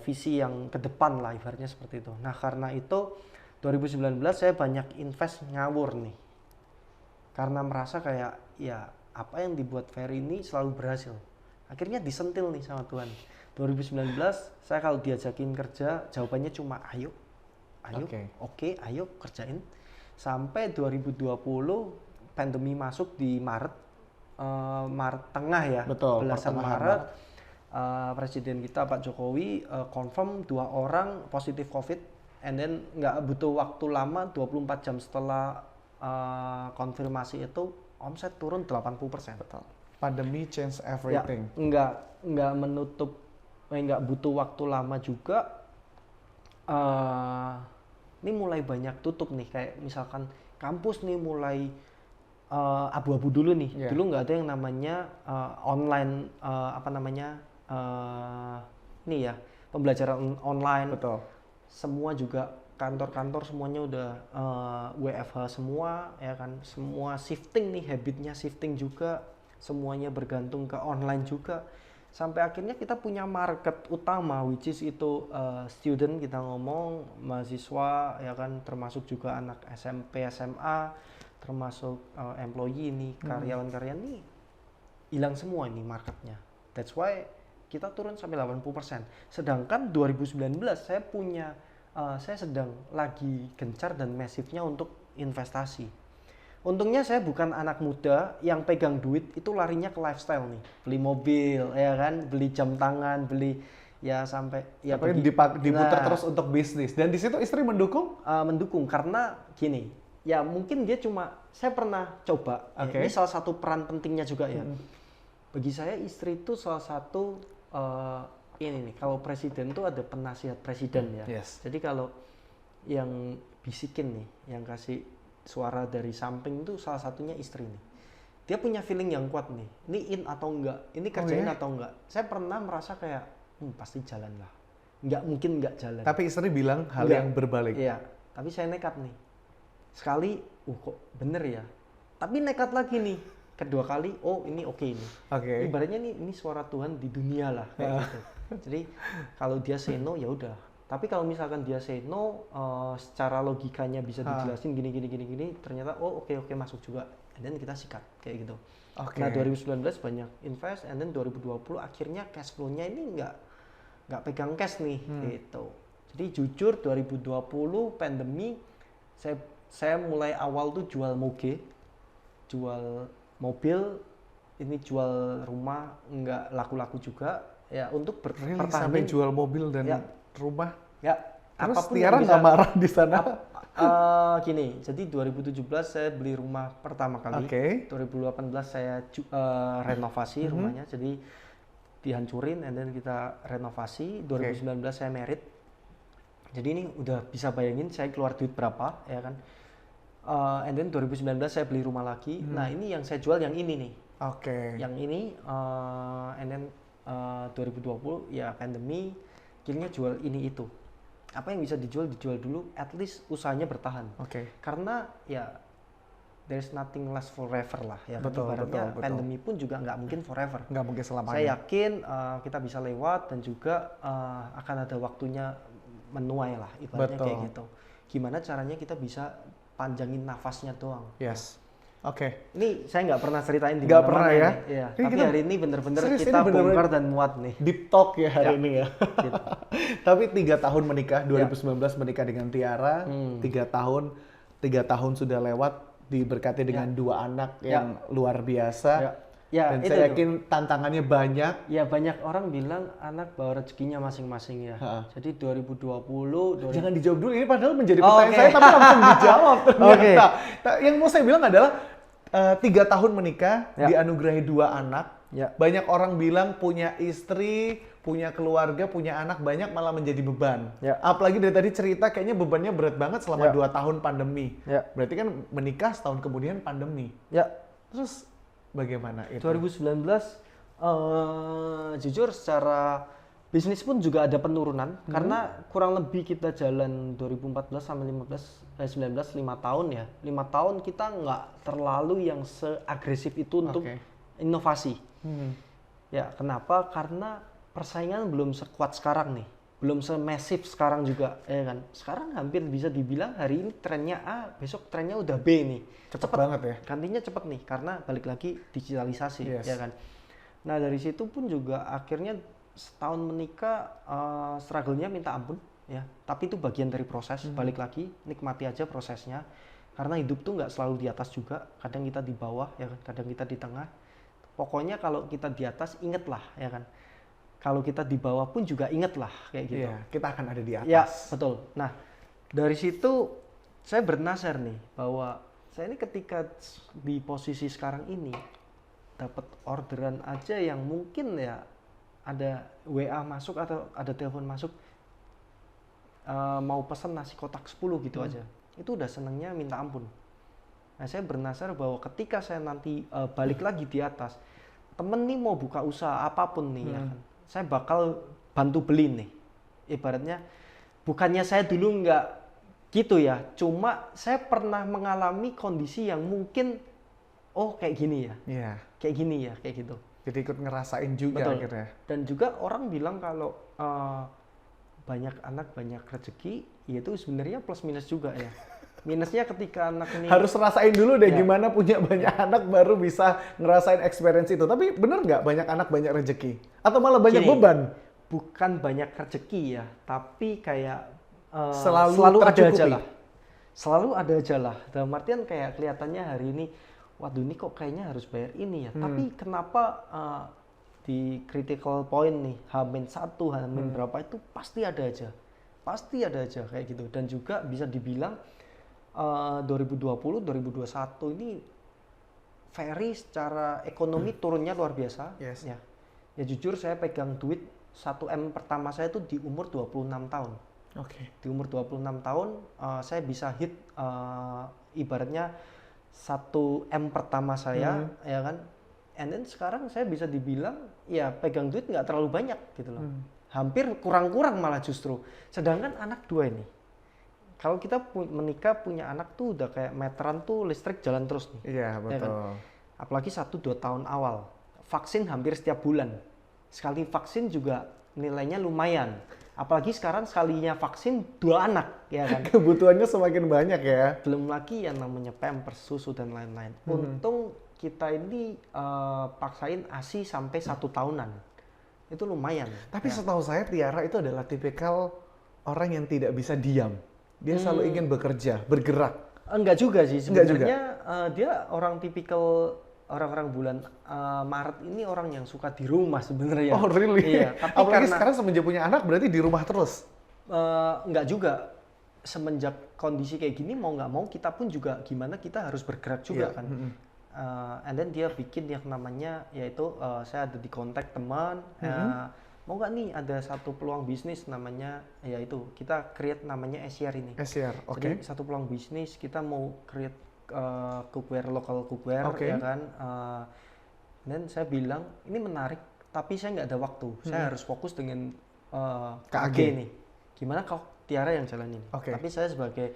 visi yang ke depan lah, ibaratnya seperti itu. Nah karena itu 2019 saya banyak invest ngawur nih, karena merasa kayak ya apa yang dibuat Ferry ini selalu berhasil. Akhirnya disentil nih sama Tuhan. 2019 saya kalau diajakin kerja jawabannya cuma ayo, oke, ayo kerjain. Sampai 2020 pandemi masuk di Maret tengah ya, belasan Maret. Presiden kita Pak Jokowi confirm 2 orang positif COVID, and then nggak butuh waktu lama, 24 jam setelah konfirmasi itu omset turun 80%. Pandemi change everything. Ya, nggak butuh waktu lama juga. Ini mulai banyak tutup nih, kayak misalkan kampus nih mulai abu-abu dulu nih. Dulu nggak ada yang namanya online ini ya, pembelajaran online. Semua juga kantor-kantor semuanya udah WFH semua ya kan. Semua shifting nih, habitnya shifting juga. Semuanya bergantung ke online juga. Sampai akhirnya kita punya market utama, which is itu student, kita ngomong mahasiswa ya kan, termasuk juga anak SMP, SMA, termasuk employee ini, karyawan-karyawan ini hilang semua ini marketnya. That's why kita turun sampai 80%. Sedangkan 2019 saya sedang lagi gencar dan masifnya untuk investasi. Untungnya saya bukan anak muda yang pegang duit itu larinya ke lifestyle nih, beli mobil ya kan, beli jam tangan, beli ya sampai ya diputar terus untuk bisnis. Dan di situ istri mendukung? Mendukung, karena gini, ya mungkin dia cuma, saya pernah coba, ya, Oke. ini salah satu peran pentingnya juga ya. Bagi saya istri itu salah satu, ini nih, kalau presiden tuh ada penasihat presiden ya. Yes. Jadi kalau yang bisikin nih, yang kasih suara dari samping itu salah satunya istri nih. Dia punya feeling yang kuat nih, ini in atau enggak, ini kerjain iya? atau enggak. Saya pernah merasa kayak, pasti jalan lah. Nggak mungkin nggak jalan. Tapi istri bilang hal Enggak. yang berbalik. Iya, tapi saya nekat nih. Sekali, kok bener ya. Tapi nekat lagi nih. Kedua kali, oh ini oke ini. Oke. Ibaratnya ini suara Tuhan di dunia lah kayak gitu. Jadi kalau dia say no ya udah. Tapi kalau misalkan dia say no, secara logikanya bisa dijelasin gini, ternyata oh oke masuk juga. And then kita sikat kayak gitu. Oke. Nah 2019 banyak invest, and then 2020 akhirnya cash flow-nya ini nggak pegang cash nih gitu. Jadi jujur 2020 pandemi saya mulai awal tuh jual moge, jual mobil, ini jual rumah nggak laku-laku juga ya untuk Really? Sampai bertahan. jual mobil dan Ya. rumah. Ya, Terus apapun Tiara yang nggak bisa. marah di sana? Gini, jadi 2017 saya beli rumah pertama kali. Oke. 2018 saya renovasi rumahnya, jadi dihancurin, and then kita renovasi. 2019 saya merit. Jadi ini udah bisa bayangin saya keluar duit berapa, ya kan? And then 2019 saya beli rumah lagi. Nah ini yang saya jual yang ini nih. Oke. Yang ini, and then 2020 ya pandemi, akhirnya jual ini itu. Apa yang bisa dijual dulu, at least usahanya bertahan. Oke. Karena ya there's nothing last forever lah ya. Betul, Ibaratnya betul. pandemi pun juga nggak mungkin forever. Nggak mungkin selamanya. Saya yakin kita bisa lewat, dan juga akan ada waktunya menuai lah ibaratnya Betul. kayak gitu. Gimana caranya kita bisa panjangin nafasnya doang. Yes. Oke. Ini saya nggak pernah ceritain di Nggak mana-mana pernah ya? nih. Iya. Ini Tapi kita- hari ini bener-bener serius, kita ini bener-bener bongkar dan muat nih. Deep talk ya hari Ya. ini ya. Gitu. Tapi 3 tahun menikah, 2019 menikah dengan Tiara, 3 tahun sudah lewat, diberkati dengan 2 anak yang luar biasa. Ya. Ya, Dan itu saya tuh. yakin tantangannya banyak. Ya banyak orang bilang anak bawa rezekinya masing-masing ya. Ha. Jadi 2020, Jangan dijawab dulu, ini padahal menjadi Oh, pertanyaan oke. saya, tapi langsung dijawab ternyata. Oke. Nah, yang mau saya bilang adalah 3 tahun menikah, Ya. dianugerahi 2 anak. Ya. Banyak orang bilang punya istri, punya keluarga, punya anak banyak malah menjadi beban. Ya. Apalagi dari tadi cerita kayaknya bebannya berat banget selama Ya. 2 tahun pandemi. Ya. Berarti kan menikah setahun kemudian pandemi. ya Terus bagaimana itu? 2019 jujur secara bisnis pun juga ada penurunan karena kurang lebih kita jalan 2014 sampai 19 5 tahun ya. 5 tahun kita nggak terlalu yang seagresif itu untuk Oke. inovasi. Hmm. Ya, kenapa? Karena persaingan belum sekuat sekarang nih. Belum semasif sekarang juga, ya kan? Sekarang hampir bisa dibilang hari ini trennya A, besok trennya udah B nih. Cepet banget ya. Gantinya cepet nih, karena balik lagi digitalisasi, Yes. ya kan? Nah, dari situ pun juga akhirnya setahun menikah, struggle-nya minta ampun, ya. Tapi itu bagian dari proses, balik lagi, nikmati aja prosesnya. Karena hidup tuh nggak selalu di atas juga, kadang kita di bawah, ya kan? Kadang kita di tengah. Pokoknya kalau kita di atas, inget lah, ya kan? Kalau kita di bawah pun juga inget lah, kayak gitu. Iya, kita akan ada di atas. Ya, betul. Nah, dari situ saya bernasar nih bahwa saya ini ketika di posisi sekarang ini dapat orderan aja yang mungkin ya ada WA masuk atau ada telepon masuk, mau pesan nasi kotak 10 gitu aja. Itu udah senengnya minta ampun. Nah, saya bernasar bahwa ketika saya nanti balik lagi di atas, temen nih mau buka usaha apapun nih, ya kan, saya bakal bantu beli nih. Ibaratnya bukannya saya dulu nggak gitu ya, cuma saya pernah mengalami kondisi yang mungkin oh kayak gini ya, Iya. kayak gini ya, kayak gitu. Jadi ikut ngerasain juga Betul. akhirnya. Dan juga orang bilang kalau banyak anak banyak rezeki, itu sebenarnya plus minus juga ya. Minusnya ketika anak ini Harus rasain dulu deh Ya. gimana punya banyak anak baru bisa ngerasain experience itu. Tapi bener nggak banyak anak banyak rezeki? Atau malah banyak Gini, beban? bukan banyak rezeki ya, tapi kayak Selalu ada aja tercukupi. lah. Selalu ada aja lah. Dalam artian kayak kelihatannya hari ini, waduh ini kok kayaknya harus bayar ini ya. Tapi kenapa di critical point nih, H-1, H-berapa itu pasti ada aja. Pasti ada aja kayak gitu. Dan juga bisa dibilang 2020, 2021 ini Ferry secara ekonomi turunnya luar biasa. Yes. Ya. Ya jujur saya pegang duit 1M pertama saya itu di umur 26 tahun. Oke. Di umur 26 tahun saya bisa hit ibaratnya 1M pertama saya, ya kan. And then sekarang saya bisa dibilang ya pegang duit nggak terlalu banyak gitu loh. Hampir kurang-kurang malah justru. Sedangkan anak 2 ini. Kalau kita menikah punya anak tuh udah kayak meteran tuh listrik jalan terus nih. Iya, Ya betul. kan? Apalagi 1-2 tahun awal. Vaksin hampir setiap bulan. Sekali vaksin juga nilainya lumayan. Apalagi sekarang sekalinya vaksin 2 anak, ya kan. Kebutuhannya semakin banyak ya. Belum lagi yang namanya pampers, susu dan lain-lain. Untung kita ini paksain ASI sampai 1 tahunan. Itu lumayan. Tapi setahu saya Tiara itu adalah tipikal orang yang tidak bisa diam. Dia selalu ingin bekerja, bergerak. Enggak juga sih Enggak juga? sebenarnya. Dia orang tipikal orang-orang bulan Maret ini orang yang suka di rumah sebenarnya. Oh really? Iya, tapi Apalagi karena sekarang semenjak punya anak berarti di rumah terus. enggak juga. Semenjak kondisi kayak gini mau nggak mau kita pun juga gimana kita harus bergerak juga Iya. kan. And then dia bikin yang namanya yaitu saya ada di kontak teman, mau nggak nih ada satu peluang bisnis namanya yaitu kita create namanya SCR ini. SCR, oke. Jadi satu peluang bisnis kita mau create cookware, local cookware, Oke. ya kan. Dan saya bilang ini menarik, tapi saya nggak ada waktu. Saya harus fokus dengan KAG. KAG nih. Gimana kalau Tiara yang jalanin? Oke. Tapi saya sebagai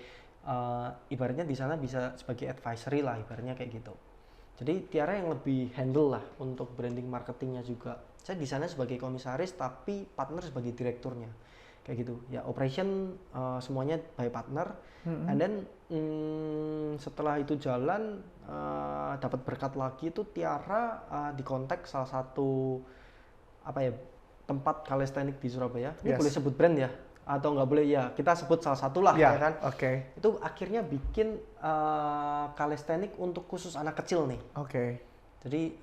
ibaratnya di sana bisa sebagai advisory lah, ibaratnya kayak gitu. Jadi Tiara yang lebih handle lah untuk branding marketingnya juga. Saya di sana sebagai komisaris, tapi partner sebagai direkturnya. Kayak gitu. Ya operation semuanya by partner. And then setelah itu jalan dapat berkat lagi itu Tiara dikontak salah satu tempat kalisthenik di Surabaya. Ini Yes. boleh sebut brand ya? Atau nggak boleh ya? Kita sebut salah satu lah Ya, ya kan? oke. Itu akhirnya bikin kalisthenik untuk khusus anak kecil nih. Oke. Jadi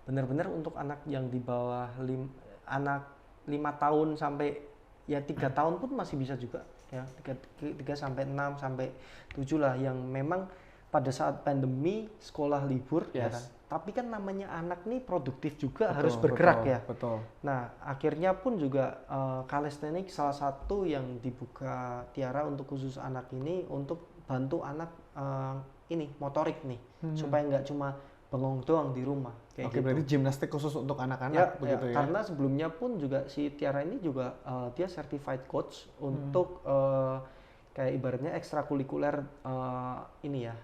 benar-benar untuk anak yang di bawah anak 5 tahun sampai ya 3 tahun pun masih bisa juga ya 3 sampai 6 sampai 7 lah yang memang pada saat pandemi sekolah libur ya Yes. kan. Tapi kan namanya anak nih produktif juga Betul, harus bergerak betul, ya. Betul. Nah, akhirnya pun juga calisthenics salah satu yang dibuka Tiara untuk khusus anak ini untuk bantu anak ini motorik nih, supaya nggak cuma bengong doang di rumah kayak Oke, gitu. berarti gimnastik khusus untuk anak-anak Ya, begitu ya. karena sebelumnya pun juga si Tiara ini juga dia certified coach untuk kayak ibaratnya ekstrakurikuler ini ya.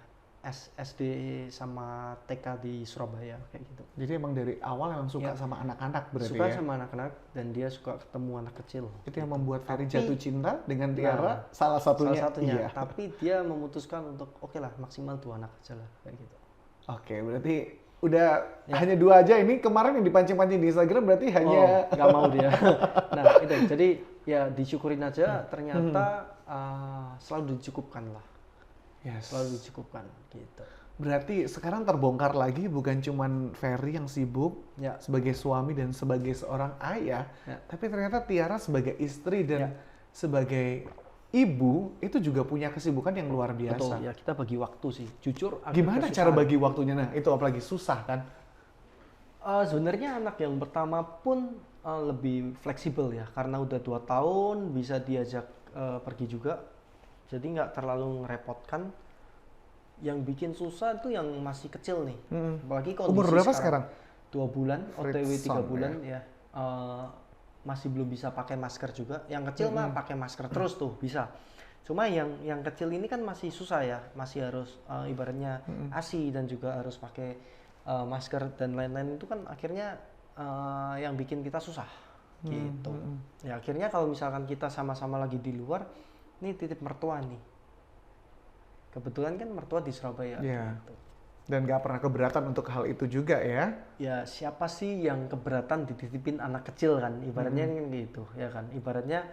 SD sama TK di Surabaya kayak gitu. Jadi emang dari awal emang suka Ya. sama anak-anak berarti Suka ya. sama anak-anak dan dia suka ketemu anak kecil. Itu yang membuat Ferry Tapi- jatuh cinta dengan Tiara Nah, salah satunya. Salah satunya. Iya. Tapi dia memutuskan untuk oke lah maksimal 2 anak aja lah kayak gitu. Oke, berarti udah hanya 2 aja ini. Kemarin yang dipancing-pancing di Instagram berarti hanya nggak mau dia. Nah itu jadi ya disyukurin aja ternyata selalu dicukupkan lah. Yes. Selalu dicukupkan gitu. Berarti sekarang terbongkar lagi bukan cuman Ferry yang sibuk Ya. sebagai suami dan sebagai seorang ayah, Ya. tapi ternyata Tiara sebagai istri dan Ya. sebagai ibu itu juga punya kesibukan yang luar biasa. Betul ya kita bagi waktu sih. Jujur agak Gimana cara kesusahan. bagi waktunya? Nah, itu apalagi susah kan? Sebenarnya anak yang pertama pun lebih fleksibel ya karena udah 2 tahun bisa diajak pergi juga jadi nggak terlalu ngerepotkan. Yang bikin susah itu yang masih kecil nih apalagi kondisi Umur berapa sekarang? 2 bulan OTW 3 Fritzson, bulan ya masih belum bisa pakai masker juga. Yang kecil mah pakai masker terus tuh bisa. Cuma yang kecil ini kan masih susah ya, masih harus ibaratnya ASI dan juga harus pakai masker dan lain-lain itu kan akhirnya yang bikin kita susah gitu. Ya akhirnya kalau misalkan kita sama-sama lagi di luar, ini titip mertua nih. Kebetulan kan mertua di Surabaya. Iya. Gitu. Dan gak pernah keberatan untuk hal itu juga ya. Ya siapa sih yang keberatan dititipin anak kecil kan? Ibaratnya kan gitu, ya kan? Ibaratnya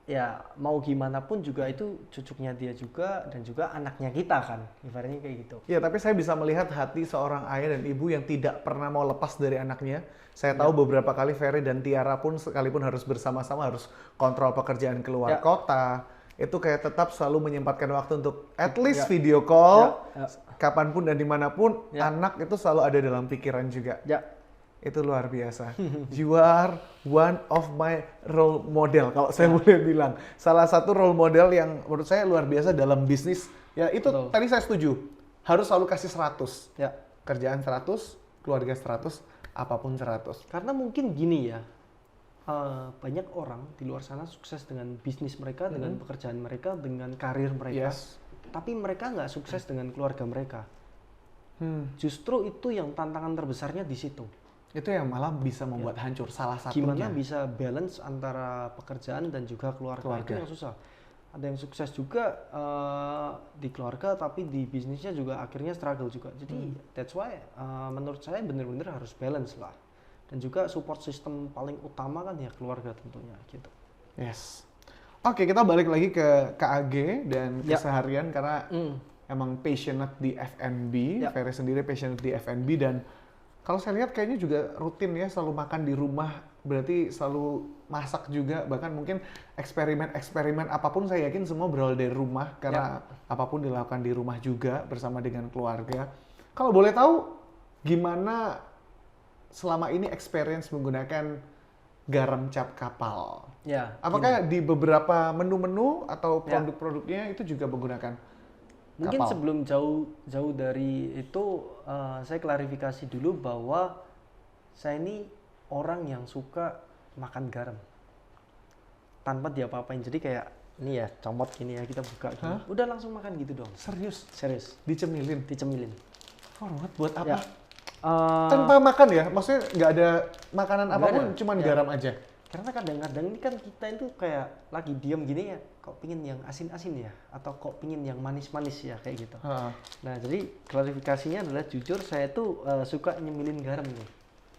ya mau gimana pun juga itu cucuknya dia juga dan juga anaknya kita kan, ibaratnya kayak gitu. Ya, tapi saya bisa melihat hati seorang ayah dan ibu yang tidak pernah mau lepas dari anaknya. Saya tahu beberapa kali Ferry dan Tiara pun sekalipun harus bersama-sama harus kontrol pekerjaan keluar Ya. kota. itu kayak tetap selalu menyempatkan waktu untuk at least Ya. video call, Ya. kapanpun dan dimanapun, Ya. anak itu selalu ada dalam pikiran juga. Ya, Itu luar biasa. You are one of my role model, kalau saya boleh bilang. Salah satu role model yang menurut saya luar biasa dalam bisnis. Ya itu Betul. tadi saya setuju. Harus selalu kasih 100. ya. Kerjaan 100, keluarga 100, apapun 100. Karena mungkin gini ya, banyak orang di luar sana sukses dengan bisnis mereka, dengan pekerjaan mereka, dengan karir mereka. Yes. Tapi mereka nggak sukses dengan keluarga mereka. Hmm. Justru itu yang tantangan terbesarnya di situ. Itu yang malah bisa membuat hancur salah satunya. Gimana bisa balance antara pekerjaan dan juga keluarga. Itu yang susah. Ada yang sukses juga di keluarga, tapi di bisnisnya juga akhirnya struggle juga. Jadi that's why menurut saya benar-benar harus balance lah. Dan juga support system paling utama kan ya keluarga tentunya gitu. Yes. Oke, kita balik lagi ke KAG dan Ya. keseharian karena emang passionate di F&B. Ya. Ferry sendiri passionate di F&B dan kalau saya lihat kayaknya juga rutin ya, selalu makan di rumah, berarti selalu masak juga, bahkan mungkin eksperimen-eksperimen apapun saya yakin semua berawal dari rumah, karena apapun dilakukan di rumah juga bersama dengan keluarga. Kalau boleh tahu, gimana selama ini experience menggunakan garam cap kapal? Ya. Apakah di beberapa menu-menu atau Ya. produk-produknya itu juga menggunakan Mungkin kapal? sebelum jauh dari itu, saya klarifikasi dulu bahwa saya ini orang yang suka makan garam tanpa diapa-apain. Jadi kayak ini ya, comot gini ya, kita buka gini. Udah langsung makan gitu dong. Serius? Serius, Dicemilin? dicemilin. For what? Buat apa? Ya. Tanpa makan ya? Maksudnya nggak ada makanan Nggak apapun, ada. cuman Ya. garam aja? Karena kadang-kadang ini kan kita itu kayak lagi diam gini ya, kok pingin yang asin-asin ya, atau kok pingin yang manis-manis ya, kayak gitu. Ha. Nah, jadi klarifikasinya adalah jujur saya tuh suka nyemilin garam nih.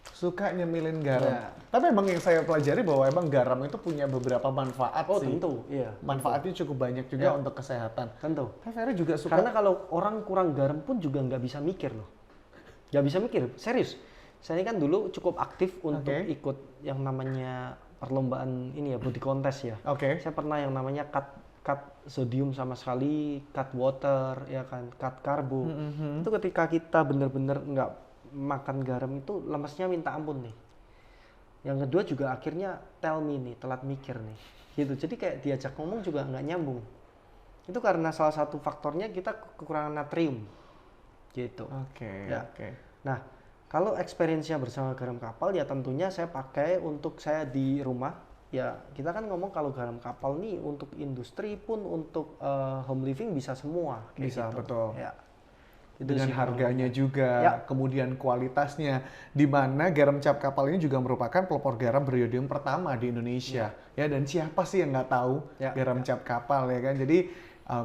Suka nyemilin garam. Ya. Tapi emang yang saya pelajari bahwa emang garam itu punya beberapa manfaat Oh, sih. tentu, iya. Manfaatnya cukup banyak juga Ya. untuk kesehatan. Tentu. Tapi Ferry juga suka. Karena kalau orang kurang garam pun juga nggak bisa mikir loh. Nggak bisa mikir, serius. Saya ini kan dulu cukup aktif untuk Oke. ikut yang namanya perlombaan ini ya, body contest ya. Oke. Saya pernah yang namanya cut sodium sama sekali, cut water, ya kan, cut karbo. Itu ketika kita bener-bener nggak makan garam itu lemesnya minta ampun nih. Yang kedua juga akhirnya tell me nih, telat mikir nih. Gitu. Jadi kayak diajak ngomong juga nggak nyambung. Itu karena salah satu faktornya kita kekurangan natrium. Gitu. Oke. Ya. Oke. Nah, kalau experience-nya bersama garam kapal ya tentunya saya pakai untuk saya di rumah. Ya, kita kan ngomong kalau garam kapal nih untuk industri pun untuk home living bisa semua. Kayak Bisa, gitu. betul. Ya. Itu Dengan sih harganya kalau- juga, Ya. kemudian kualitasnya, di mana garam cap kapal ini juga merupakan pelopor garam beriodium pertama di Indonesia. Ya, dan siapa sih yang nggak tahu Ya, garam cap kapal ya kan? Jadi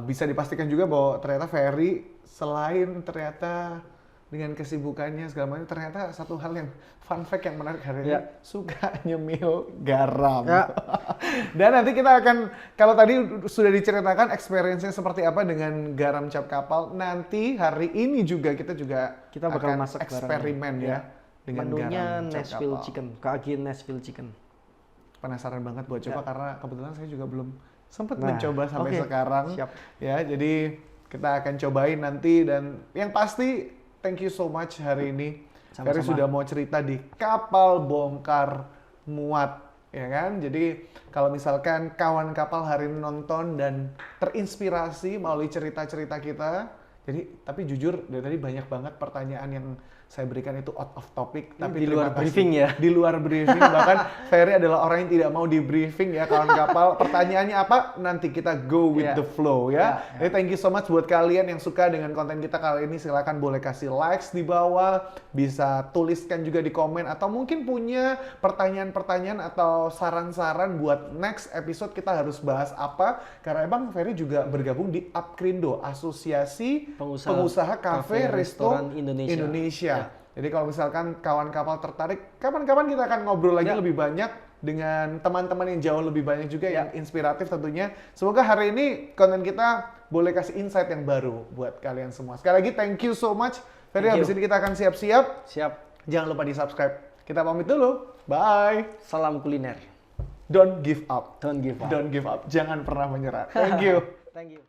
bisa dipastikan juga bahwa ternyata Ferry selain ternyata dengan kesibukannya segala macam, ternyata satu hal yang fun fact yang menarik hari ini, Ya. suka nyemil garam. Ya. Dan nanti kita akan, kalau tadi sudah diceritakan experience-nya seperti apa dengan garam cap kapal, nanti hari ini juga kita bakal akan masak eksperimen bareng. ya dengan Menunya garam cap Nashville kapal. chicken, KG Nashville chicken. Penasaran banget buat coba Ya. karena kebetulan saya juga belum sempat Nah, mencoba sampai oke. sekarang. Siap. Ya, jadi kita akan cobain nanti dan yang pasti thank you so much hari ini. Sama-sama. Ferry sudah mau cerita di kapal bongkar muat, ya kan? Jadi kalau misalkan kawan kapal hari ini nonton dan terinspirasi melalui cerita-cerita kita, jadi tapi jujur dari tadi banyak banget pertanyaan yang saya berikan itu out of topic, tapi di terima luar kasih. briefing ya? Di luar briefing, bahkan Ferry adalah orang yang tidak mau di briefing ya kawan kapal. Pertanyaannya apa? Nanti kita go with Ya. the flow ya. Ya. Jadi thank you so much buat kalian yang suka dengan konten kita kali ini. Silakan boleh kasih likes di bawah, bisa tuliskan juga di komen atau mungkin punya pertanyaan-pertanyaan atau saran-saran buat next episode kita harus bahas apa. Karena emang Ferry juga bergabung di Upkrindo, Asosiasi Pengusaha Cafe Restoran Indonesia. Ya. Jadi kalau misalkan kawan kapal tertarik, kapan-kapan kita akan ngobrol lagi Ya. lebih banyak dengan teman-teman yang jauh lebih banyak juga Ya. yang inspiratif tentunya. Semoga hari ini konten kita boleh kasih insight yang baru buat kalian semua. Sekali lagi thank you so much. Ferry, Thank you. habis ini kita akan siap-siap. Siap. Jangan lupa di subscribe. Kita pamit dulu. Bye. Salam kuliner. don't give up. Don't give up. Don't give up. Jangan pernah menyerah. Thank you. Thank you.